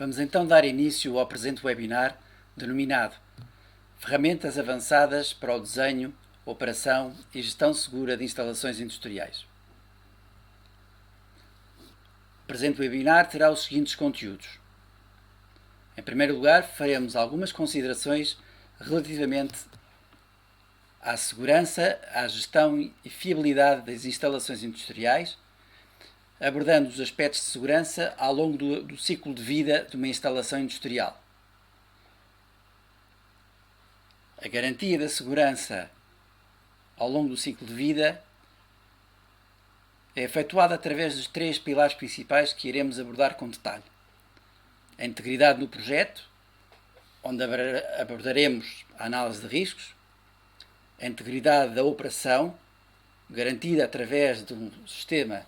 Vamos então dar início ao presente webinar denominado Ferramentas avançadas para o desenho, operação e gestão segura de instalações industriais. O presente webinar terá os seguintes conteúdos. Em primeiro lugar, faremos algumas considerações relativamente à segurança, à gestão e fiabilidade das instalações industriais, abordando os aspectos de segurança ao longo do ciclo de vida de uma instalação industrial. A garantia da segurança ao longo do ciclo de vida é efetuada através dos três pilares principais que iremos abordar com detalhe. A integridade do projeto, onde abordaremos a análise de riscos, a integridade da operação, garantida através de um sistema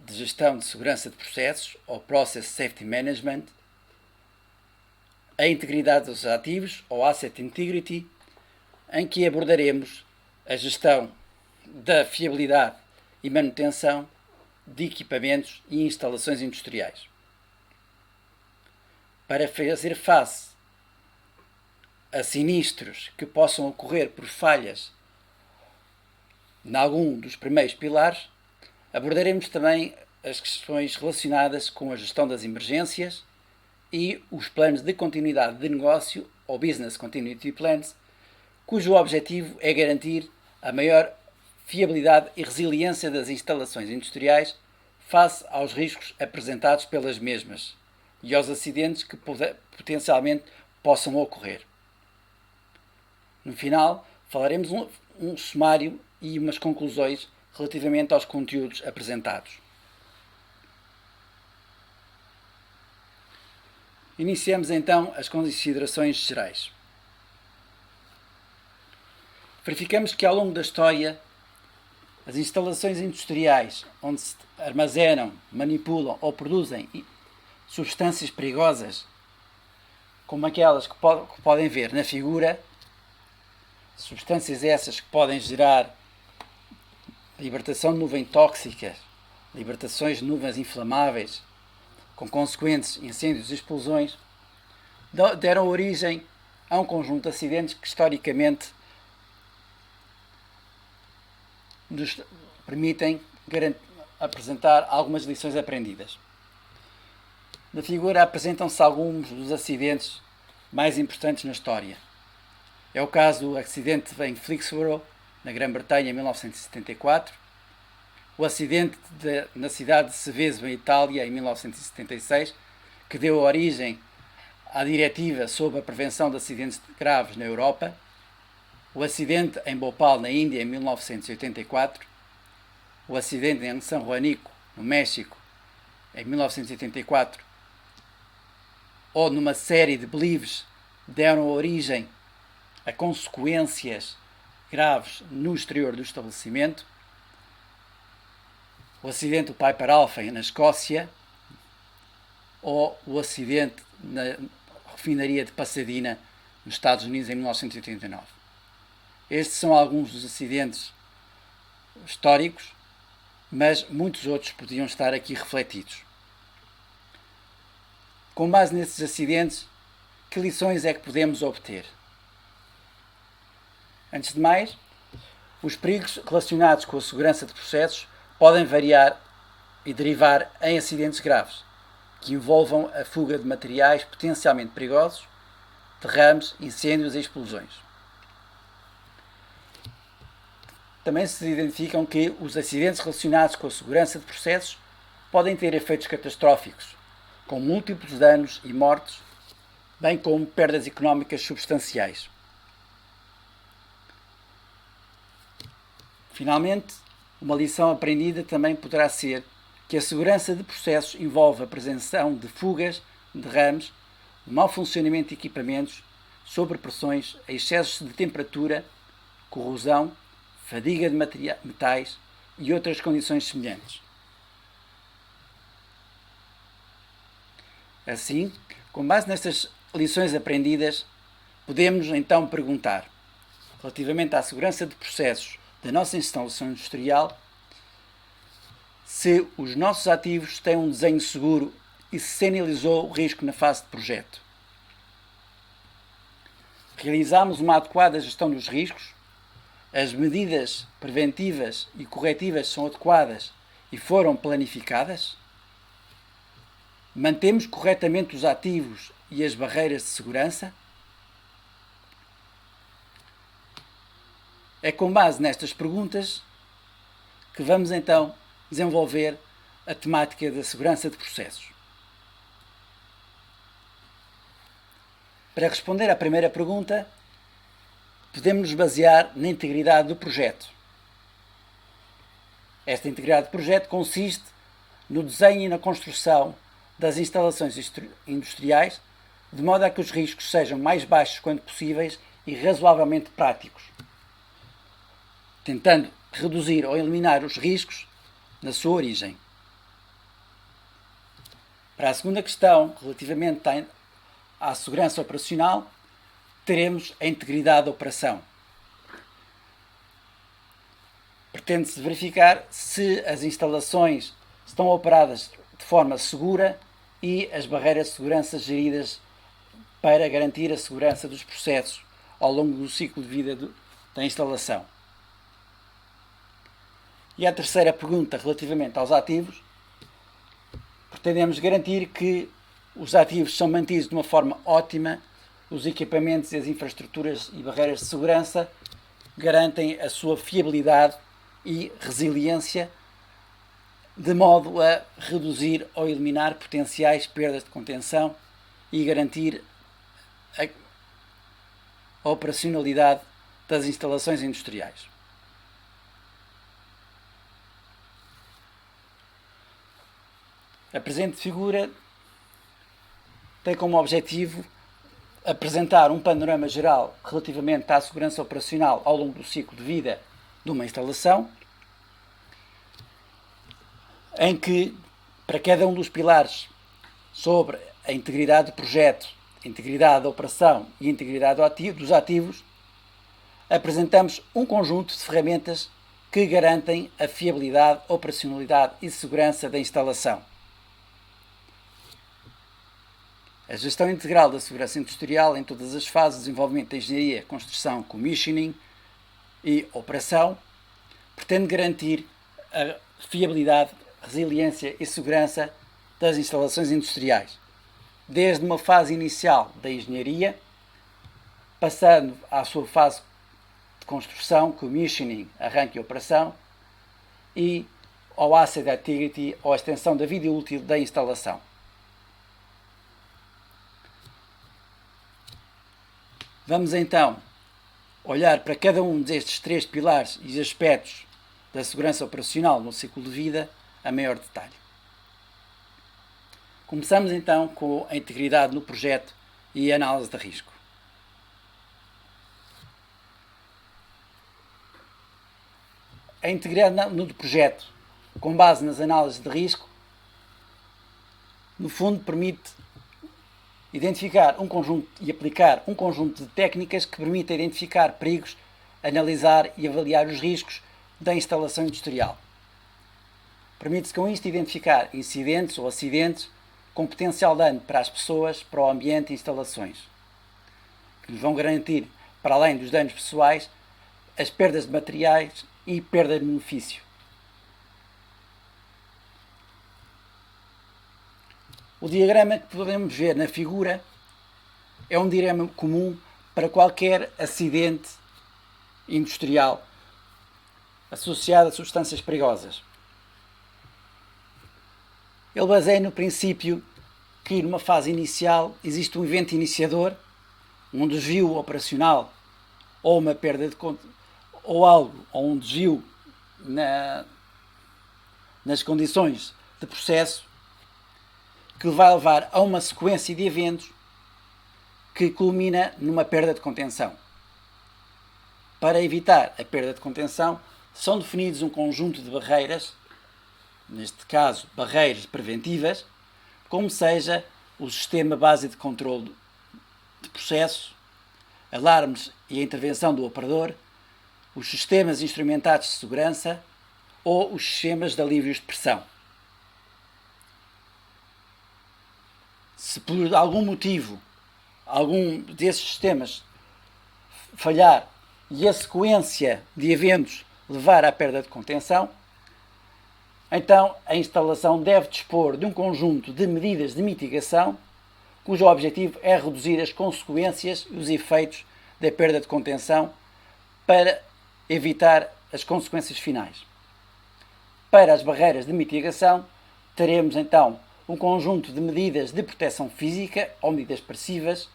de gestão de segurança de processos, ou Process Safety Management, a integridade dos ativos, ou Asset Integrity, em que abordaremos a gestão da fiabilidade e manutenção de equipamentos e instalações industriais. Para fazer face a sinistros que possam ocorrer por falhas em algum dos primeiros pilares, abordaremos também as questões relacionadas com a gestão das emergências e os planos de continuidade de negócio, ou Business Continuity Plans, cujo objetivo é garantir a maior fiabilidade e resiliência das instalações industriais face aos riscos apresentados pelas mesmas e aos acidentes que potencialmente possam ocorrer. No final, faremos um sumário e umas conclusões relativamente aos conteúdos apresentados. Iniciemos então as considerações gerais. Verificamos que ao longo da história, as instalações industriais onde se armazenam, manipulam ou produzem substâncias perigosas, como aquelas que podem ver na figura, substâncias essas que podem gerar libertação de nuvens tóxicas, libertações de nuvens inflamáveis, com consequentes incêndios e explosões, deram origem a um conjunto de acidentes que historicamente nos permitem apresentar algumas lições aprendidas. Na figura apresentam-se alguns dos acidentes mais importantes na história. É o caso do acidente em Flixborough, na Grã-Bretanha, em 1974, o acidente na cidade de Seveso, em Itália, em 1976, que deu origem à Diretiva sobre a Prevenção de Acidentes Graves na Europa, o acidente em Bhopal, na Índia, em 1984, o acidente em San Juanico, no México, em 1984, ou numa série de beliefs deram origem a consequências graves no exterior do estabelecimento, o acidente do Piper Alpha na Escócia, ou o acidente na refinaria de Pasadena, nos Estados Unidos, em 1989. Estes são alguns dos acidentes históricos, mas muitos outros podiam estar aqui refletidos. Com base nesses acidentes, que lições é que podemos obter? Antes de mais, os perigos relacionados com a segurança de processos podem variar e derivar em acidentes graves, que envolvam a fuga de materiais potencialmente perigosos, derrames, incêndios e explosões. Também se identificam que os acidentes relacionados com a segurança de processos podem ter efeitos catastróficos, com múltiplos danos e mortes, bem como perdas económicas substanciais. Finalmente, uma lição aprendida também poderá ser que a segurança de processos envolve a prevenção de fugas, derrames, o mau funcionamento de equipamentos, sobrepressões, excessos de temperatura, corrosão, fadiga de metais e outras condições semelhantes. Assim, com base nestas lições aprendidas, podemos então perguntar, relativamente à segurança de processos da nossa instalação industrial, se os nossos ativos têm um desenho seguro e se sinalizou o risco na fase de projeto. Realizamos uma adequada gestão dos riscos, as medidas preventivas e corretivas são adequadas e foram planificadas, mantemos corretamente os ativos e as barreiras de segurança. É com base nestas perguntas que vamos então desenvolver a temática da segurança de processos. Para responder à primeira pergunta, podemos nos basear na integridade do projeto. Esta integridade do projeto consiste no desenho e na construção das instalações industriais, de modo a que os riscos sejam mais baixos quanto possíveis e razoavelmente práticos, tentando reduzir ou eliminar os riscos na sua origem. Para a segunda questão, relativamente à segurança operacional, teremos a integridade da operação. Pretende-se verificar se as instalações estão operadas de forma segura e as barreiras de segurança geridas para garantir a segurança dos processos ao longo do ciclo de vida da instalação. E a terceira pergunta, relativamente aos ativos, pretendemos garantir que os ativos são mantidos de uma forma ótima, os equipamentos e as infraestruturas e barreiras de segurança garantem a sua fiabilidade e resiliência, de modo a reduzir ou eliminar potenciais perdas de contenção e garantir a operacionalidade das instalações industriais. A presente figura tem como objetivo apresentar um panorama geral relativamente à segurança operacional ao longo do ciclo de vida de uma instalação, em que, para cada um dos pilares sobre a integridade do projeto, a integridade da operação e a integridade dos ativos, apresentamos um conjunto de ferramentas que garantem a fiabilidade, operacionalidade e segurança da instalação. A gestão integral da segurança industrial em todas as fases de desenvolvimento da engenharia, construção, commissioning e operação pretende garantir a fiabilidade, resiliência e segurança das instalações industriais, desde uma fase inicial da engenharia, passando à sua fase de construção, commissioning, arranque e operação, e ao asset activity, ou a extensão da vida útil da instalação. Vamos então olhar para cada um destes três pilares e aspectos da segurança operacional no ciclo de vida a maior detalhe. Começamos então com a integridade no projeto e a análise de risco. A integridade no projeto, com base nas análises de risco, no fundo permite identificar um conjunto e aplicar um conjunto de técnicas que permita identificar perigos, analisar e avaliar os riscos da instalação industrial. Permite-se com isto identificar incidentes ou acidentes com potencial dano para as pessoas, para o ambiente e instalações, que lhes vão garantir, para além dos danos pessoais, as perdas de materiais e perda de benefício. O diagrama que podemos ver na figura é um diagrama comum para qualquer acidente industrial associado a substâncias perigosas. Ele baseia no princípio que, numa fase inicial, existe um evento iniciador, um desvio operacional ou uma perda de ou algo, ou um desvio nas condições de processo, que vai levar a uma sequência de eventos que culmina numa perda de contenção. Para evitar a perda de contenção, são definidos um conjunto de barreiras, neste caso barreiras preventivas, como seja o sistema base de controle de processo, alarmes e a intervenção do operador, os sistemas instrumentados de segurança ou os sistemas de alívios de pressão. Se por algum motivo algum desses sistemas falhar e a sequência de eventos levar à perda de contenção, então a instalação deve dispor de um conjunto de medidas de mitigação cujo objetivo é reduzir as consequências e os efeitos da perda de contenção para evitar as consequências finais. Para as barreiras de mitigação, teremos então um conjunto de medidas de proteção física ou medidas passivas,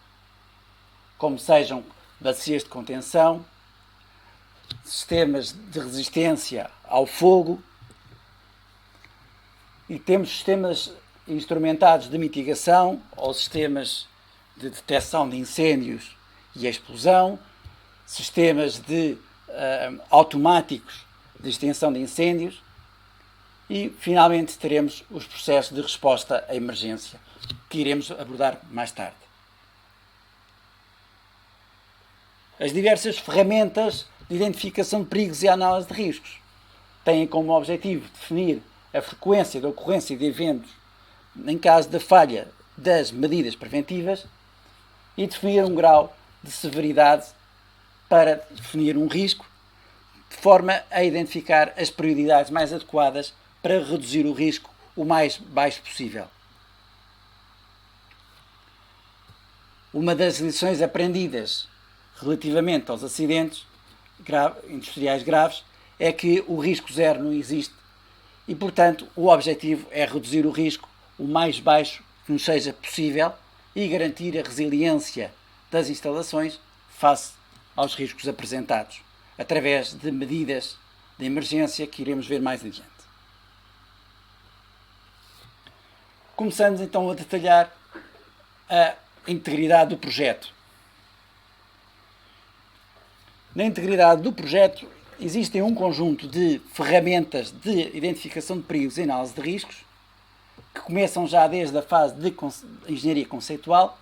como sejam bacias de contenção, sistemas de resistência ao fogo, e temos sistemas instrumentados de mitigação ou sistemas de detecção de incêndios e explosão, sistemas de automáticos de extinção de incêndios e, finalmente, teremos os processos de resposta à emergência, que iremos abordar mais tarde. As diversas ferramentas de identificação de perigos e análise de riscos têm como objetivo definir a frequência da ocorrência de eventos em caso de falha das medidas preventivas e definir um grau de severidade para definir um risco, de forma a identificar as prioridades mais adequadas para reduzir o risco o mais baixo possível. Uma das lições aprendidas relativamente aos acidentes industriais graves é que o risco zero não existe e, portanto, o objetivo é reduzir o risco o mais baixo que nos seja possível e garantir a resiliência das instalações face aos riscos apresentados, através de medidas de emergência que iremos ver mais adiante. Começamos então a detalhar a integridade do projeto. Na integridade do projeto existem um conjunto de ferramentas de identificação de perigos e análise de riscos que começam já desde a fase de engenharia conceitual,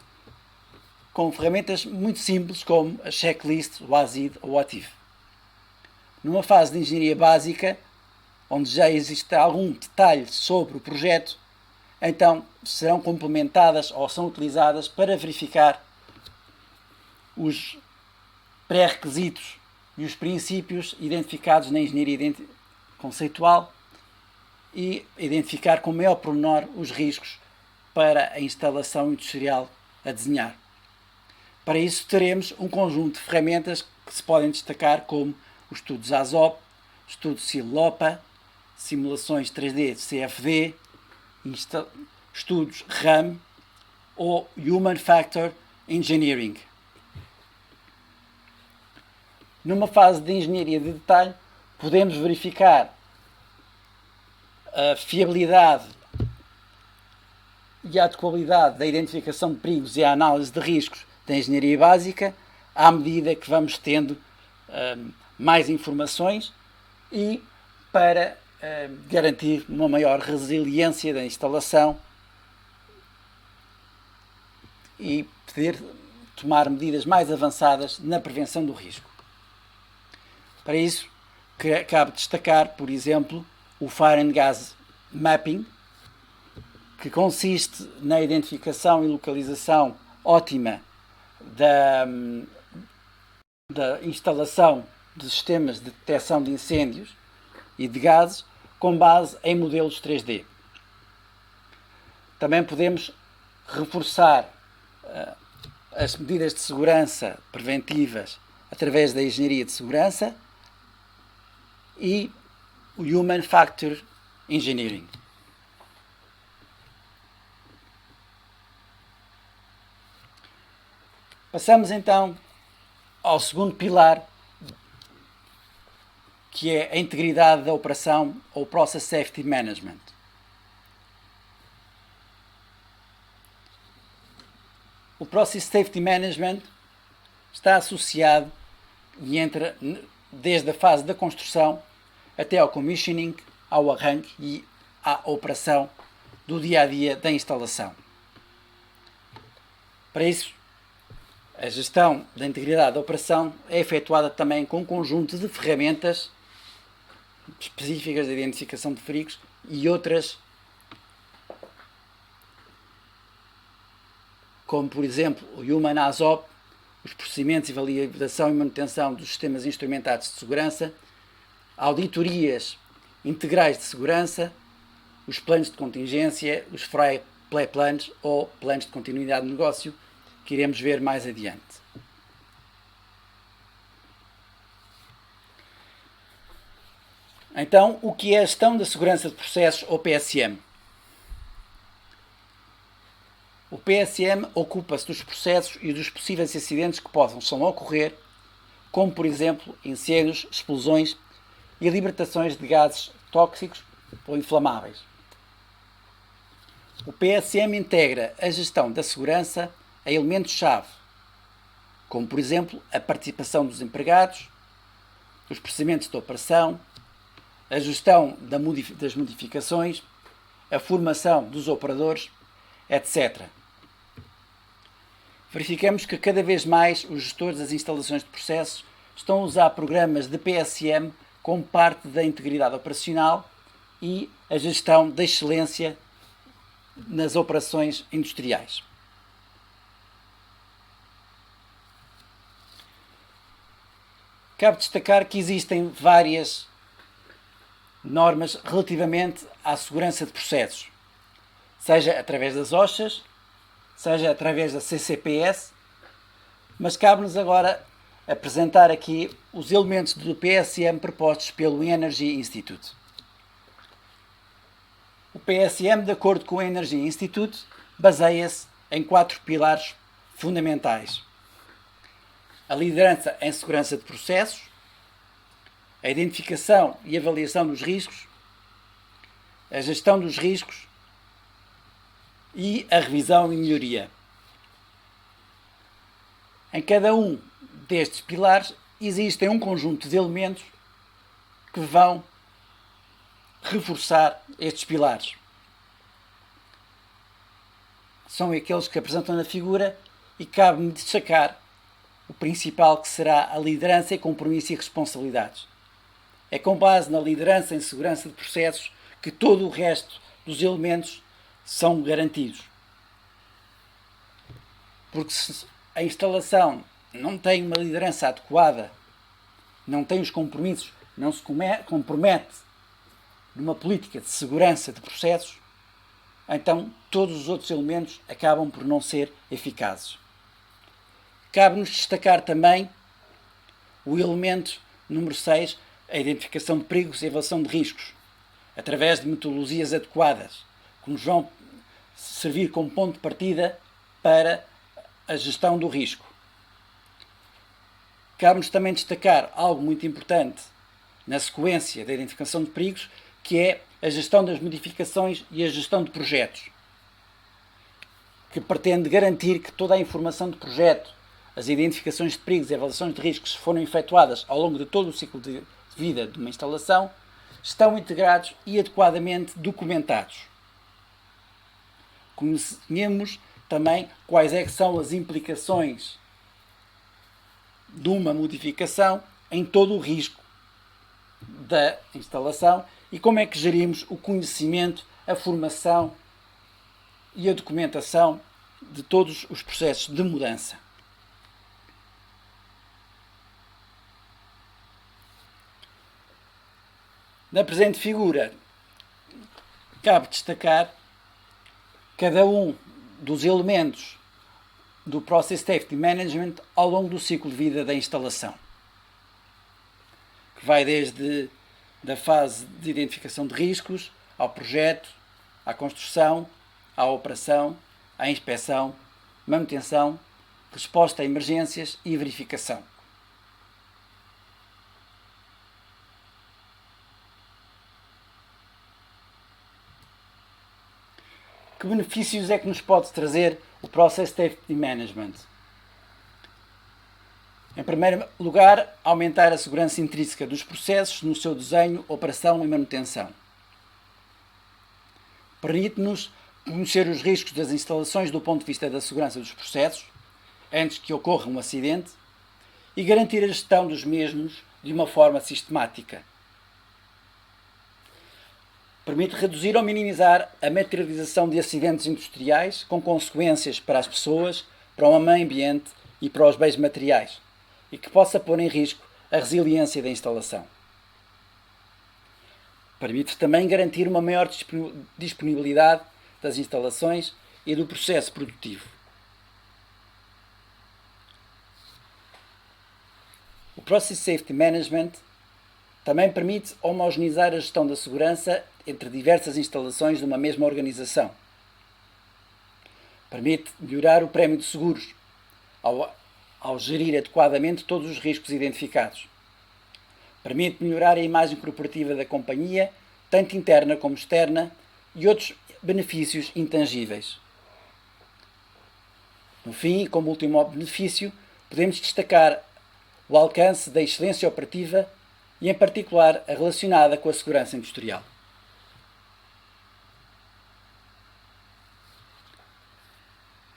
com ferramentas muito simples como a checklist, o ASID ou o ATIV. Numa fase de engenharia básica, onde já existe algum detalhe sobre o projeto, então serão complementadas ou são utilizadas para verificar os pré-requisitos e os princípios identificados na engenharia conceitual e identificar com maior pormenor os riscos para a instalação industrial a desenhar. Para isso teremos um conjunto de ferramentas que se podem destacar como os estudos ASOP, estudos SIL-LOPA, simulações 3D CFD, estudos RAM ou Human Factor Engineering. Numa fase de engenharia de detalhe, podemos verificar a fiabilidade e a adequabilidade da identificação de perigos e a análise de riscos da engenharia básica, à medida que vamos tendo mais informações e para garantir uma maior resiliência da instalação e poder tomar medidas mais avançadas na prevenção do risco. Para isso, cabe destacar, por exemplo, o Fire and Gas Mapping, que consiste na identificação e localização ótima da instalação de sistemas de detecção de incêndios e de gases com base em modelos 3D. Também podemos reforçar as medidas de segurança preventivas através da engenharia de segurança e o Human Factor Engineering. Passamos então ao segundo pilar, que é a integridade da operação ou Process Safety Management. O Process Safety Management está associado e entra desde a fase da construção até ao commissioning, ao arranque e à operação do dia-a-dia da instalação. Para isso, a gestão da integridade da operação é efetuada também com um conjunto de ferramentas específicas de identificação de perigos e outras como por exemplo o Human ASOP, os procedimentos e validação e manutenção dos sistemas instrumentados de segurança, auditorias integrais de segurança, os planos de contingência, os play plans ou planos de continuidade de negócio, que iremos ver mais adiante. Então, o que é a gestão da segurança de processos ou PSM? O PSM ocupa-se dos processos e dos possíveis acidentes que possam ocorrer, como por exemplo incêndios, explosões e libertações de gases tóxicos ou inflamáveis. O PSM integra a gestão da segurança a elementos-chave, como por exemplo a participação dos empregados, os procedimentos de operação, a gestão das modificações, a formação dos operadores, etc. Verificamos que cada vez mais os gestores das instalações de processos estão a usar programas de PSM como parte da integridade operacional e a gestão da excelência nas operações industriais. Cabe destacar que existem várias normas relativamente à segurança de processos, seja através das OSHAs, seja através da CCPS, mas cabe-nos agora apresentar aqui os elementos do PSM propostos pelo Energy Institute. O PSM, de acordo com o Energy Institute, baseia-se em 4 pilares fundamentais: a liderança em segurança de processos, a identificação e avaliação dos riscos, a gestão dos riscos e a revisão e melhoria. Em cada um destes pilares existem um conjunto de elementos que vão reforçar estes pilares. São aqueles que apresentam na figura e cabe-me destacar o principal, que será a liderança e compromisso e responsabilidades. É com base na liderança em segurança de processos que todo o resto dos elementos são garantidos. Porque se a instalação não tem uma liderança adequada, não tem os compromissos, não se compromete numa política de segurança de processos, então todos os outros elementos acabam por não ser eficazes. Cabe-nos destacar também o elemento número 6, a identificação de perigos e avaliação de riscos, através de metodologias adequadas, que nos vão servir como ponto de partida para a gestão do risco. Cabe-nos também destacar algo muito importante na sequência da identificação de perigos, que é a gestão das modificações e a gestão de projetos, que pretende garantir que toda a informação de projeto, as identificações de perigos e avaliações de riscos que foram efetuadas ao longo de todo o ciclo de vida de uma instalação estão integrados e adequadamente documentados. Conhecemos também quais é que são as implicações de uma modificação em todo o risco da instalação e como é que gerimos o conhecimento, a formação e a documentação de todos os processos de mudança. Na presente figura, cabe destacar cada um dos elementos do Process Safety Management ao longo do ciclo de vida da instalação, que vai desde a fase de identificação de riscos, ao projeto, à construção, à operação, à inspeção, manutenção, resposta a emergências e verificação. Que benefícios é que nos pode trazer o Process Safety Management? Em primeiro lugar, aumentar a segurança intrínseca dos processos no seu desenho, operação e manutenção. Permite-nos conhecer os riscos das instalações do ponto de vista da segurança dos processos, antes que ocorra um acidente, e garantir a gestão dos mesmos de uma forma sistemática. Permite reduzir ou minimizar a materialização de acidentes industriais com consequências para as pessoas, para o meio ambiente e para os bens materiais, e que possa pôr em risco a resiliência da instalação. Permite também garantir uma maior disponibilidade das instalações e do processo produtivo. O Process Safety Management também permite homogeneizar a gestão da segurança entre diversas instalações de uma mesma organização. Permite melhorar o prémio de seguros ao gerir adequadamente todos os riscos identificados. Permite melhorar a imagem corporativa da companhia, tanto interna como externa, e outros benefícios intangíveis. No fim, como último benefício, podemos destacar o alcance da excelência operativa e, em particular, a relacionada com a segurança industrial.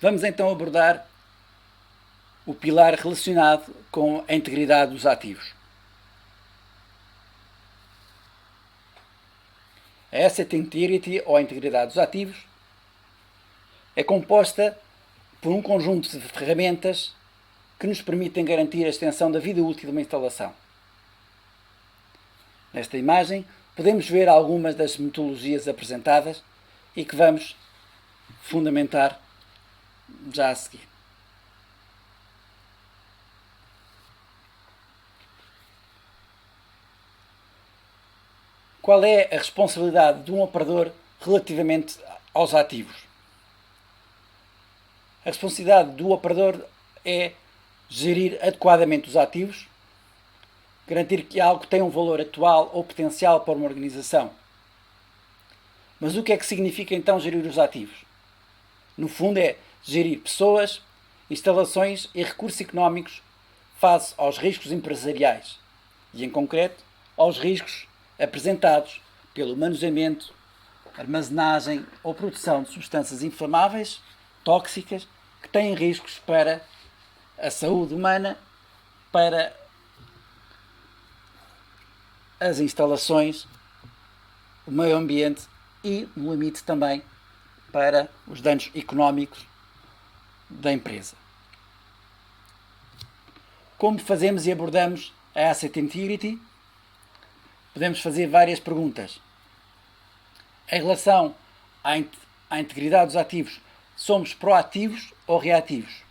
Vamos então abordar o pilar relacionado com a integridade dos ativos. A Asset Integrity, ou a integridade dos ativos, é composta por um conjunto de ferramentas que nos permitem garantir a extensão da vida útil de uma instalação. Nesta imagem podemos ver algumas das metodologias apresentadas e que vamos fundamentar já a seguir. Qual é a responsabilidade de um operador relativamente aos ativos? A responsabilidade do operador é gerir adequadamente os ativos, garantir que algo tem um valor atual ou potencial para uma organização. Mas o que é que significa então gerir os ativos? No fundo é gerir pessoas, instalações e recursos económicos face aos riscos empresariais e, em concreto, aos riscos apresentados pelo manuseamento, armazenagem ou produção de substâncias inflamáveis, tóxicas, que têm riscos para a saúde humana, para as instalações, o meio ambiente e, no limite, também para os danos económicos da empresa. Como fazemos e abordamos a Asset Integrity? Podemos fazer várias perguntas. Em relação à integridade dos ativos, somos proativos ou reativos?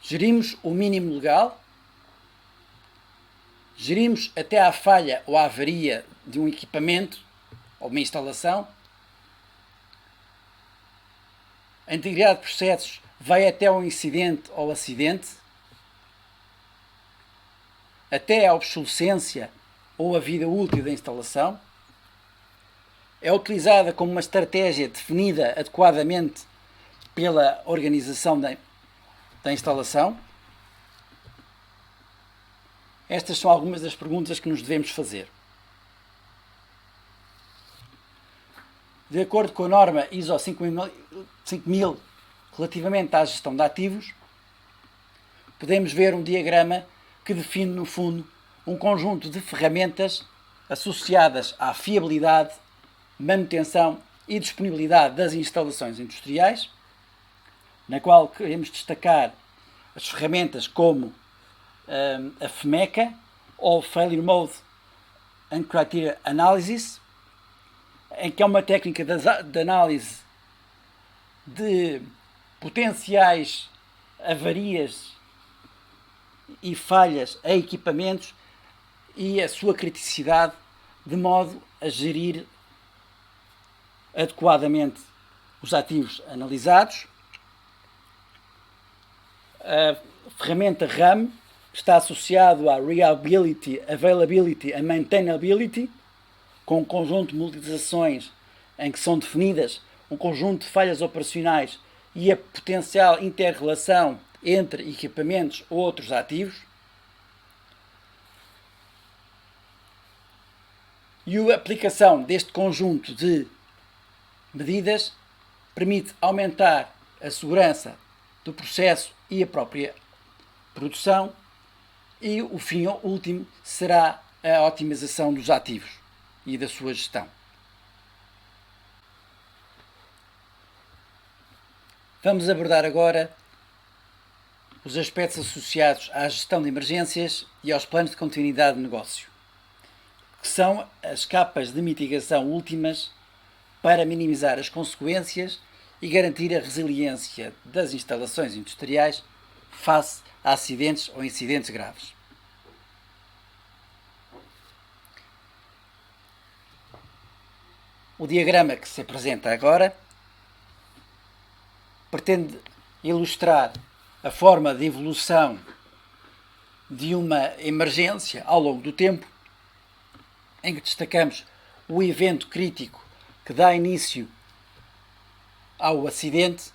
Gerimos o mínimo legal? Gerimos até à falha ou à avaria de um equipamento ou uma instalação? A integridade de processos vai até ao incidente ou acidente? Até à obsolescência ou a vida útil da instalação? É utilizada como uma estratégia definida adequadamente pela organização da instalação? Estas são algumas das perguntas que nos devemos fazer. De acordo com a norma ISO 5000 relativamente à gestão de ativos, podemos ver um diagrama que define, no fundo, um conjunto de ferramentas associadas à fiabilidade, manutenção e disponibilidade das instalações industriais, na qual queremos destacar as ferramentas como a FMECA, ou Failure Mode and Criteria Analysis, em que é uma técnica de análise de potenciais avarias e falhas a equipamentos e a sua criticidade, de modo a gerir adequadamente os ativos analisados. A ferramenta RAM está associado à Reliability, Availability and Maintainability, com um conjunto de modelizações em que são definidas um conjunto de falhas operacionais e a potencial inter-relação entre equipamentos ou outros ativos. E a aplicação deste conjunto de medidas permite aumentar a segurança do processo e a própria produção, e o fim último será a otimização dos ativos e da sua gestão. Vamos abordar agora os aspectos associados à gestão de emergências e aos planos de continuidade de negócio, que são as capas de mitigação últimas para minimizar as consequências e garantir a resiliência das instalações industriais face a acidentes ou incidentes graves. O diagrama que se apresenta agora pretende ilustrar a forma de evolução de uma emergência ao longo do tempo, em que destacamos o evento crítico que dá início ao acidente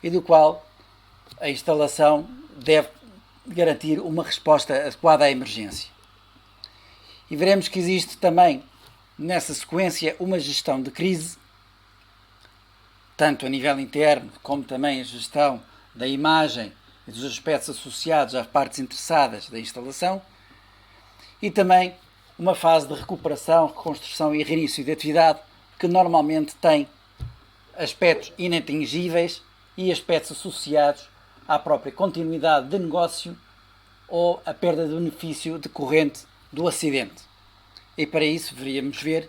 e do qual a instalação deve garantir uma resposta adequada à emergência. E veremos que existe também nessa sequência uma gestão de crise, tanto a nível interno como também a gestão da imagem e dos aspectos associados às partes interessadas da instalação, e também uma fase de recuperação, reconstrução e reinício de atividade que normalmente tem aspectos inatingíveis e aspectos associados à própria continuidade de negócio ou à perda de benefício decorrente do acidente. E para isso deveríamos ver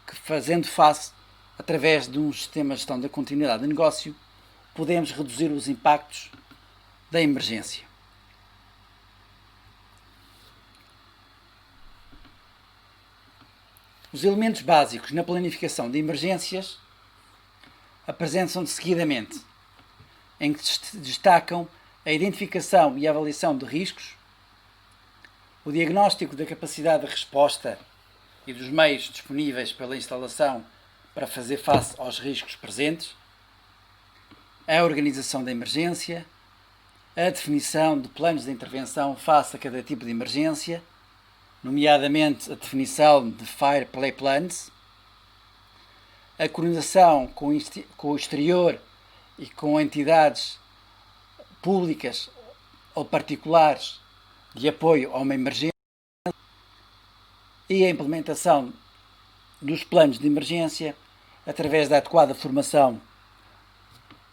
que, fazendo face através de um sistema de gestão da continuidade de negócio, podemos reduzir os impactos da emergência. Os elementos básicos na planificação de emergências apresentam-se seguidamente, em que se destacam a identificação e a avaliação de riscos, o diagnóstico da capacidade de resposta e dos meios disponíveis pela instalação para fazer face aos riscos presentes, a organização da emergência, a definição de planos de intervenção face a cada tipo de emergência, nomeadamente a definição de Fire Play Plans, a coordenação com o exterior e com entidades públicas ou particulares de apoio a uma emergência e a implementação dos planos de emergência através da adequada formação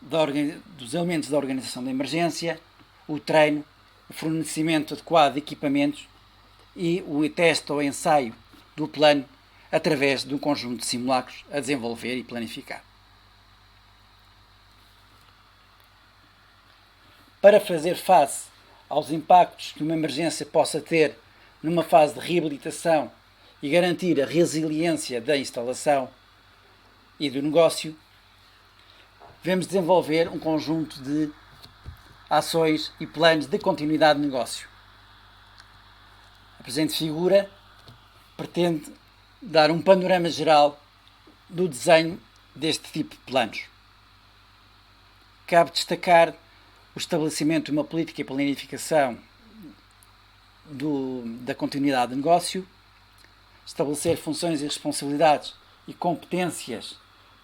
dos elementos da organização da emergência, o treino, o fornecimento adequado de equipamentos e o teste ou ensaio do plano através de um conjunto de simulacros a desenvolver e planificar. Para fazer face aos impactos que uma emergência possa ter numa fase de reabilitação e garantir a resiliência da instalação e do negócio, devemos desenvolver um conjunto de ações e planos de continuidade de negócio. A presente figura pretende dar um panorama geral do desenho deste tipo de planos. Cabe destacar o estabelecimento de uma política e planificação da continuidade de negócio, estabelecer funções e responsabilidades e competências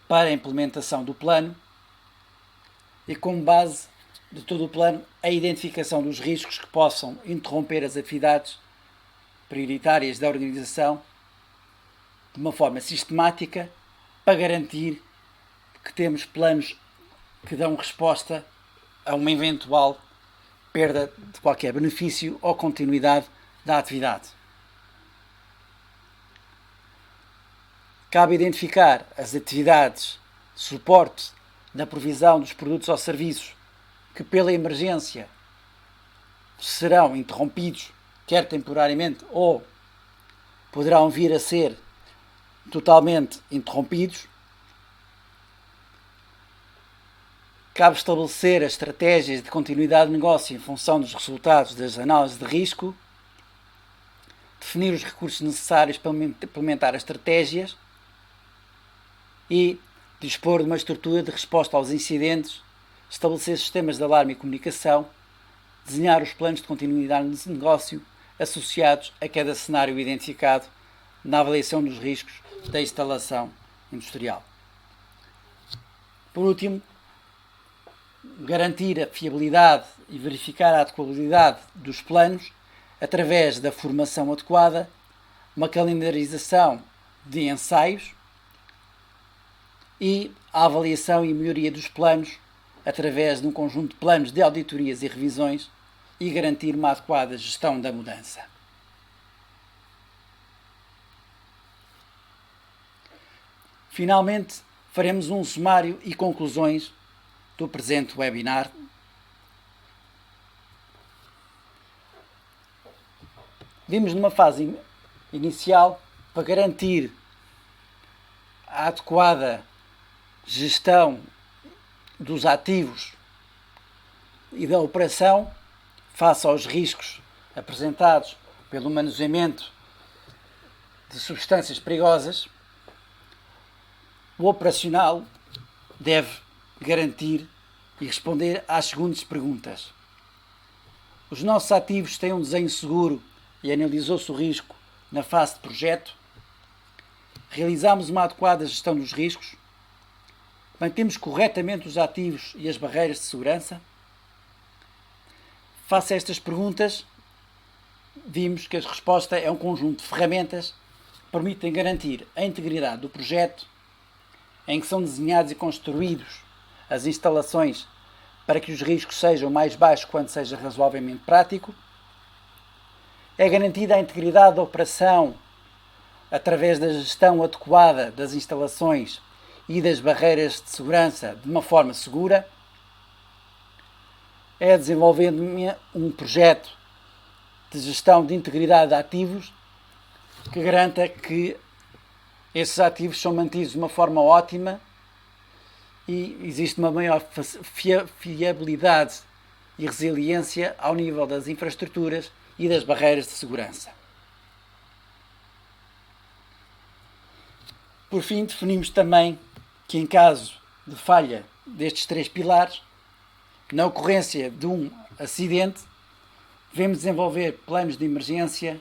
para a implementação do plano e, como base de todo o plano, a identificação dos riscos que possam interromper as atividades prioritárias da organização de uma forma sistemática para garantir que temos planos que dão resposta a uma eventual perda de qualquer benefício ou continuidade da atividade. Cabe identificar as atividades de suporte na provisão dos produtos ou serviços que, pela emergência, serão interrompidos, quer temporariamente ou poderão vir a ser totalmente interrompidos. Cabe estabelecer as estratégias de continuidade de negócio em função dos resultados das análises de risco, definir os recursos necessários para implementar as estratégias e dispor de uma estrutura de resposta aos incidentes, estabelecer sistemas de alarme e comunicação, desenhar os planos de continuidade de negócio associados a cada cenário identificado na avaliação dos riscos da instalação industrial. Por último, garantir a fiabilidade e verificar a adequabilidade dos planos através da formação adequada, uma calendarização de ensaios e a avaliação e melhoria dos planos através de um conjunto de planos de auditorias e revisões e garantir uma adequada gestão da mudança. Finalmente, faremos um sumário e conclusões do presente webinar. Vimos numa fase inicial, para garantir a adequada gestão dos ativos e da operação face aos riscos apresentados pelo manuseamento de substâncias perigosas, o operacional deve garantir e responder às seguintes perguntas. Os nossos ativos têm um desenho seguro e analisou-se o risco na fase de projeto? Realizamos uma adequada gestão dos riscos? Mantemos corretamente os ativos e as barreiras de segurança? Face a estas perguntas, vimos que a resposta é um conjunto de ferramentas que permitem garantir a integridade do projeto, em que são desenhados e construídos as instalações para que os riscos sejam mais baixos quando seja razoavelmente prático. É garantida a integridade da operação através da gestão adequada das instalações e das barreiras de segurança de uma forma segura. É desenvolvendo um projeto de gestão de integridade de ativos que garanta que esses ativos são mantidos de uma forma ótima e existe uma maior fiabilidade e resiliência ao nível das infraestruturas e das barreiras de segurança. Por fim, definimos também que, em caso de falha destes 3 pilares, na ocorrência de um acidente, devemos desenvolver planos de emergência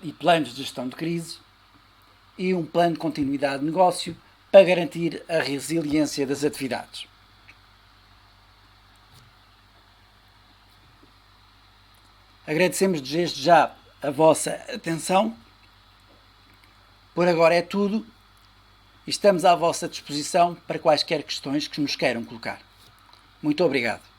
e planos de gestão de crise e um plano de continuidade de negócio para garantir a resiliência das atividades. Agradecemos desde já a vossa atenção. Por agora é tudo e estamos à vossa disposição para quaisquer questões que nos queiram colocar. Muito obrigado.